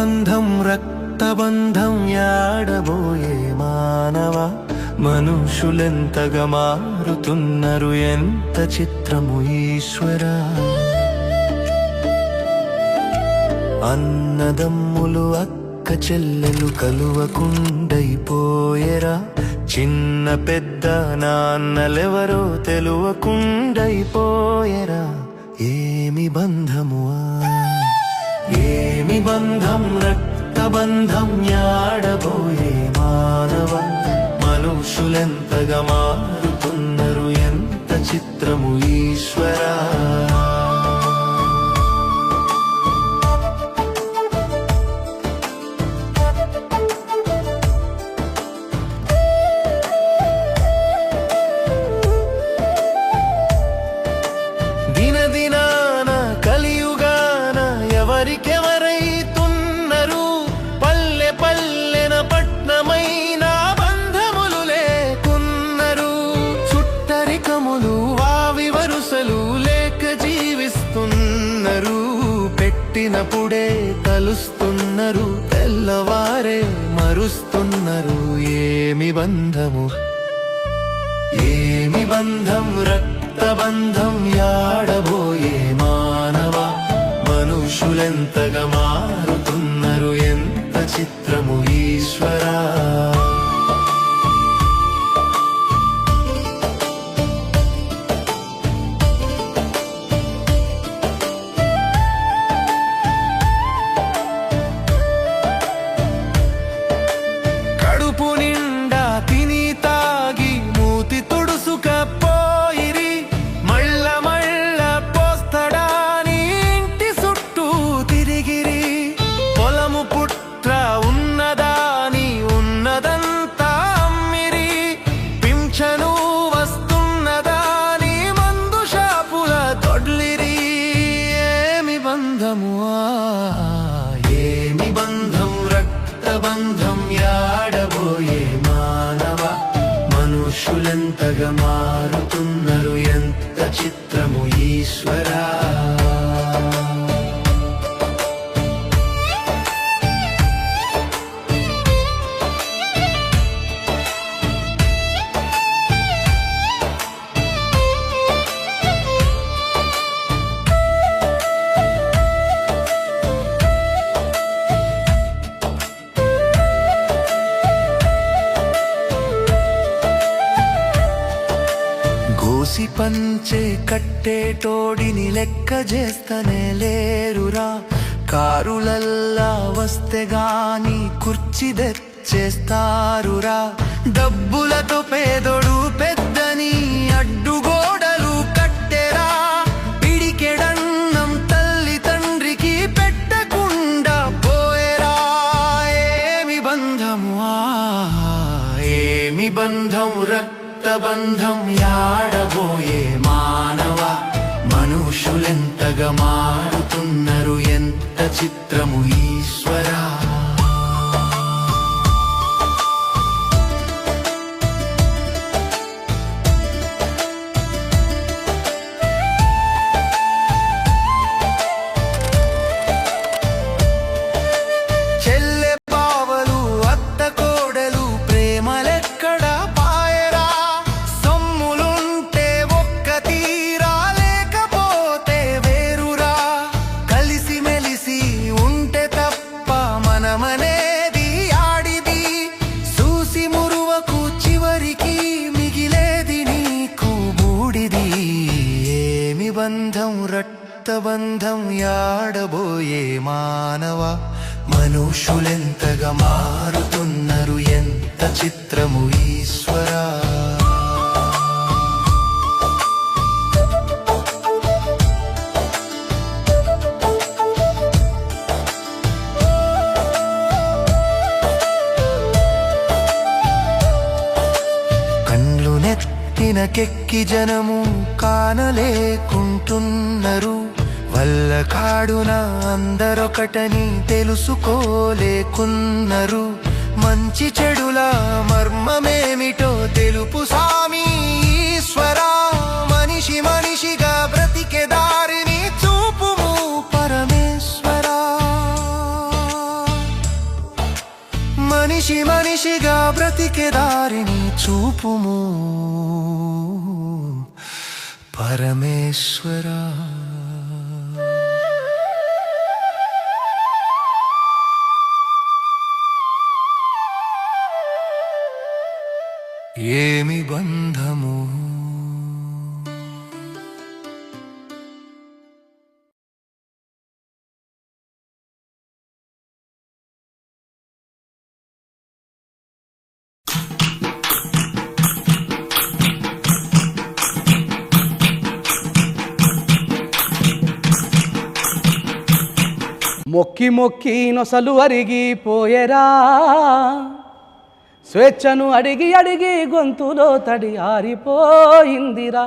బంధం రక్తబంధం యాడబోయే మానవ మనుషులెంతగా మారుతున్నారు ఎంత చిత్రము ఈశ్వరా అన్నదమ్ములు అక్క చెల్లెలు కలువకుండైపోయేరా చిన్న పెద్ద నాన్నలెవరో తెలువకుండైపోయేరా ఏమి బంధమువా ఏమి బంధం రక్తబంధం యాడబోయే మానవ మనుషులెంతగా మారుతున్నారు ఎంత చిత్రము ఈశ్వరా దినదినాన కలియుగాన ఎవరికెవరైతున్నారు పల్లె పల్లెన పట్నమైన బంధములు లేకున్నారు చుట్టరికములు వావి వరుసలు లేక జీవిస్తున్నారు పెట్టినప్పుడే కలుస్తున్నారు తెల్లవారే మరుస్తున్నారు ఏమి బంధము ఏమి బంధం రక్తబంధం యాడబోయే మానవ మనుషులెంతగా మారుతున్నారు ఎంత చిత్రము ఈశ్వరా కడుపు నిండా తిని తాగి మూతి తుడుసుకపోయిరి మళ్ళ మళ్ళ పోస్తడాని ఇంటి చుట్టూ తిరిగిరి పొలము పుట్ర ఉన్నదాని ఉన్నదంతా అమ్మిరి పింఛను వస్తున్నదాని మందు షాపుల దొడ్లిరి ఏమి బంధమువా ఏమి బంధం రక్తబంధం యాడబోయే మానవ మనుషులెంతగా మారుతున్నారు ఎంత చిత్రము ఈశ్వరా గోసి పంచే కట్టేటోడిని లెక్క చేస్తనే లేరురా కారులల్లా వస్తే గాని కుర్చీ తెచ్చేస్తారురా డబ్బులతో పేదోడు పెద్దని అడ్డుగోడలు కట్టెరా పిడికెడన్నం తల్లి తండ్రికి పెట్టకుండా పోయేరా ఏమి బంధమువా ఏమి బంధం రక్తబంధం యాడబోయే మానవ మనుషులెంతగా మారుతున్నారు ఎంత చిత్రము ఈశ్వరా చెల్లె బావలు అత్త కోడలు ప్రేమలెక్కడ పాయరా సొమ్ములుంటే ఒక్క తీరా లేకపోతే వేరురా కలిసి మెలిసి ఉంటే తప్ప మనమనేది ఆడిది చూసి మురువకు చివరికి మిగిలేది నీకు బూడిది ఏమి బంధం రక్తబంధం యాడబోయే మానవ మనుషులెంతగా మారుతున్నారు ఎంత చిత్రము ఈశ్వరా కండ్లు నెత్తినకెక్కి జనము కానలేకుంటున్నారు వల్ల కాడున అందరొకటని తెలుసుకోలేకున్నారు మంచి చెడుల మర్మమేమిటో తెలుపు సామి ఈశ్వరా మనిషి మనిషిగా బ్రతికే దారిని చూపుము పరమేశ్వరా బ్రతికే దారిని చూపుము పరమేశ్వరా. ఏమి బంధము మొక్కి మొక్కి నొసలు అరిగిపోయేరా, స్వేచ్ఛను అడిగి అడిగి గొంతులో తడి ఆరిపోయిందిరా.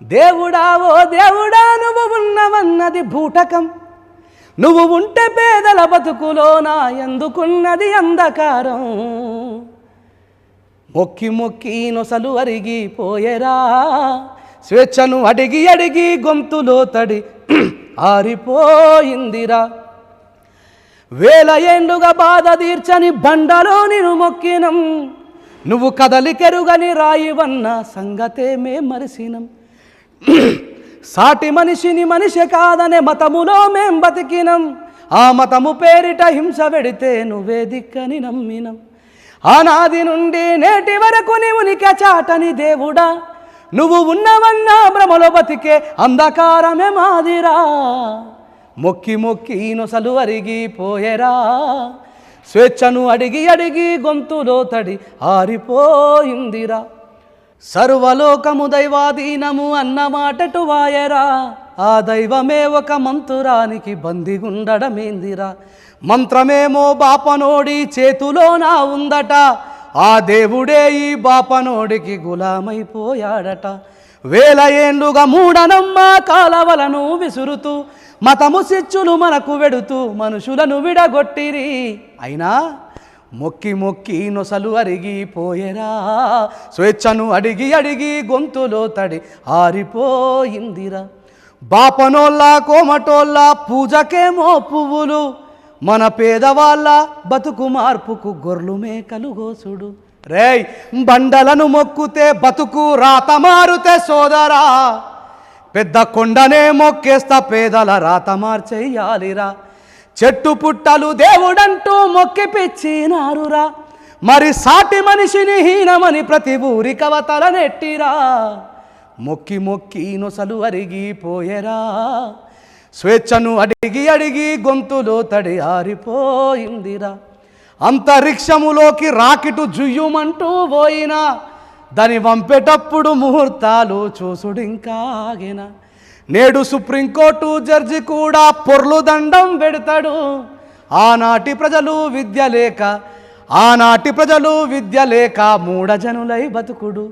దేవుడా ఓ దేవుడా నువ్వు ఉన్నవన్నది బూటకం, నువ్వు ఉంటే పేదల బతుకులోనా ఎందుకున్నది అంధకారం. మొక్కి మొక్కి నొసలు అరిగిపోయేరా, స్వేచ్ఛను అడిగి అడిగి గొంతులో తడి ఆరిపోయిందిరా. వేల ఏండ్లుగా బాధ తీర్చని బండలో నిన్ను మొక్కినం, నువ్వు కదలికెరుగని రాయివన్న సంగతే మే మరిసినం. సాటి మనిషిని మనిషి కాదనే మతములో మేం బతికినం, ఆ మతము పేరిట హింస పెడితే నువ్వే దిక్కని నమ్మినం. ఆనాది నుండి నేటి వరకు నీ ఉనికి చాటని దేవుడా, నువ్వు ఉన్నవన్నా భ్రమలో బతికే అంధకారమే మాదిరా. మొక్కి మొక్కి నొసలు అరిగిపోయేరా, స్వేచ్ఛను అడిగి అడిగి గొంతులో తడి ఆరిపోయిందిరా. సర్వలోకము దైవాధీనము అన్నమాటటు వాయరా, ఆ దైవమే ఒక మంతురానికి బందిగుండడమేందిరా. మంత్రమేమో బాపనోడి చేతులోనా ఉందట, ఆ దేవుడే ఈ బాపనోడికి గులామైపోయాడట. వేల ఏండ్లుగా మూఢనమ్మ కాలవలను విసురుతూ మతము సిచ్చులు మనకు వెడుతూ మనుషులను విడగొట్టిరి. అయినా మొక్కి మొక్కి నొసలు అరిగిపోయేరా, స్వేచ్ఛను అడిగి అడిగి గొంతులో తడి ఆరిపోయిందిరా. బాపనోళ్ళ కోమటోళ్ళ పూజకేమో పువ్వులు, మన పేదవాళ్ళ బతుకు మార్పుకు గొర్రెలు మేకలు గోసుడు. రేయ్ బండలను మొక్కుతే బతుకు రాత మారుతే సోదరా, పెద్ద కొండనే మొక్కేస్తా పేదల రాత మార్చెయ్యాలిరా. చెట్టు పుట్టలు దేవుడంటూ మొక్కి పిచ్చినారురా, మరి సాటి మనిషిని హీనమని ప్రతి ఊరి కవతల నెట్టిరా. మొక్కి మొక్కి నొసలు అరిగిపోయేరా, స్వేచ్ఛను అడిగి అడిగి గొంతులో తడి ఆరిపోయిందిరా. అంతరిక్షములోకి రాకెటు జుయ్యుమంటూ పోయినా, దాని వంపేటప్పుడు ముహూర్తాలు చూసుడింకాగిన. నేడు సుప్రీంకోర్టు జడ్జి కూడా పొర్లు దండం పెడతాడు. ఆనాటి ప్రజలు విద్య లేక మూఢజనులై బతుకుడు.